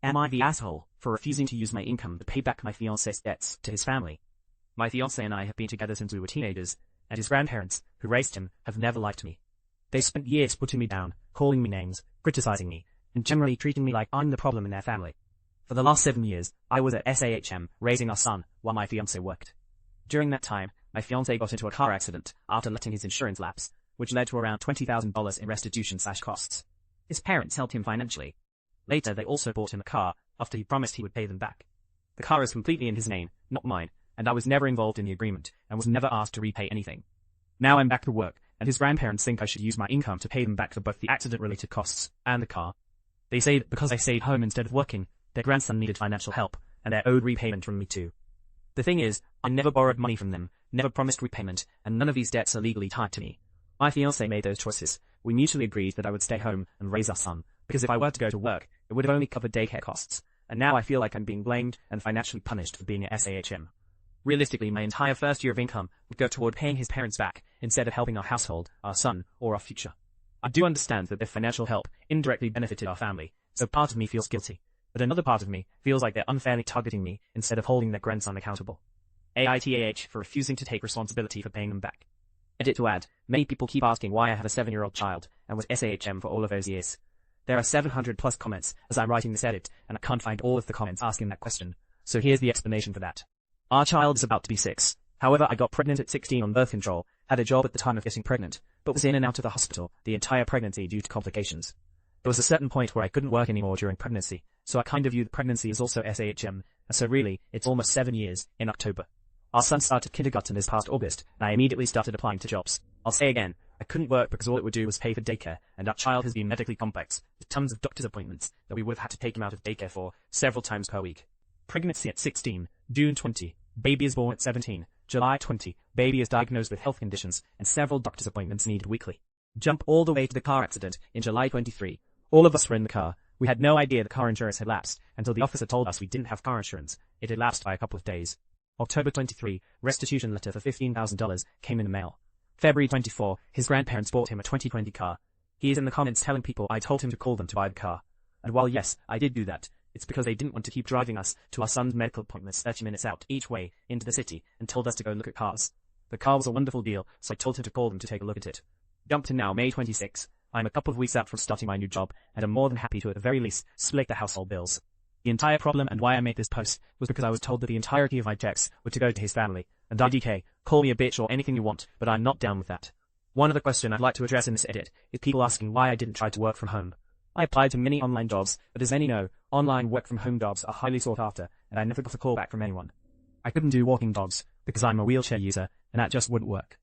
Am I the asshole for refusing to use my income to pay back my fiancé's debts to his family? My fiancé and I have been together since we were teenagers, and his grandparents, who raised him, have never liked me. They spent years putting me down, calling me names, criticizing me, and generally treating me like I'm the problem in their family. For the last 7 years, I was at SAHM raising our son while my fiancé worked. During that time, my fiancé got into a car accident after letting his insurance lapse, which led to around $20,000 in restitution/costs. His parents helped him financially. Later, they also bought him a car after he promised he would pay them back. The car is completely in his name, not mine, and I was never involved in the agreement and was never asked to repay anything. Now I'm back to work, and his grandparents think I should use my income to pay them back for both the accident-related costs and the car. They say that because I stayed home instead of working, their grandson needed financial help, and they're owed repayment from me too. The thing is, I never borrowed money from them, never promised repayment, and none of these debts are legally tied to me. My fiancé made those choices. We mutually agreed that I would stay home and raise our son, because if I were to go to work, it would have only covered daycare costs, and now I feel like I'm being blamed and financially punished for being at SAHM. Realistically, my entire first year of income would go toward paying his parents back, instead of helping our household, our son, or our future. I do understand that their financial help indirectly benefited our family, so part of me feels guilty, but another part of me feels like they're unfairly targeting me instead of holding their grandson accountable. AITAH for refusing to take responsibility for paying them back. Edit to add, many people keep asking why I have a 7-year-old child and was SAHM for all of those years. There are 700 plus comments as I'm writing this edit, and I can't find all of the comments asking that question, so here's the explanation for that. Our child is about to be 6. However, I got pregnant at 16 on birth control, had a job at the time of getting pregnant, but was in and out of the hospital the entire pregnancy due to complications. There was a certain point where I couldn't work anymore during pregnancy, so I kind of view the pregnancy as also SAHM, and so really, it's almost 7 years, in October. Our son started kindergarten this past August, and I immediately started applying to jobs. I'll say again, I couldn't work because all it would do was pay for daycare, and our child has been medically complex, with tons of doctor's appointments that we would have had to take him out of daycare for several times per week. Pregnancy at 16, June 20, baby is born at 17, July 20, baby is diagnosed with health conditions, and several doctor's appointments needed weekly. Jump all the way to the car accident in July 23. All of us were in the car. We had no idea the car insurance had lapsed until the officer told us we didn't have car insurance. It had lapsed by a couple of days. October 23, restitution letter for $15,000 came in the mail. February 24, his grandparents bought him a 2020 car. He is in the comments telling people I told him to call them to buy the car. And while yes, I did do that, it's because they didn't want to keep driving us to our son's medical appointments 30 minutes out each way into the city and told us to go look at cars. The car was a wonderful deal, so I told him to call them to take a look at it. Jump to now, May 26. I'm a couple of weeks out from starting my new job, and I'm more than happy to at the very least split the household bills. The entire problem and why I made this post was because I was told that the entirety of my checks were to go to his family, and IDK, call me a bitch or anything you want, but I'm not down with that. One other question I'd like to address in this edit is people asking why I didn't try to work from home. I applied to many online jobs, but as many know, online work from home jobs are highly sought after, and I never got a call back from anyone. I couldn't do walking dogs, because I'm a wheelchair user, and that just wouldn't work.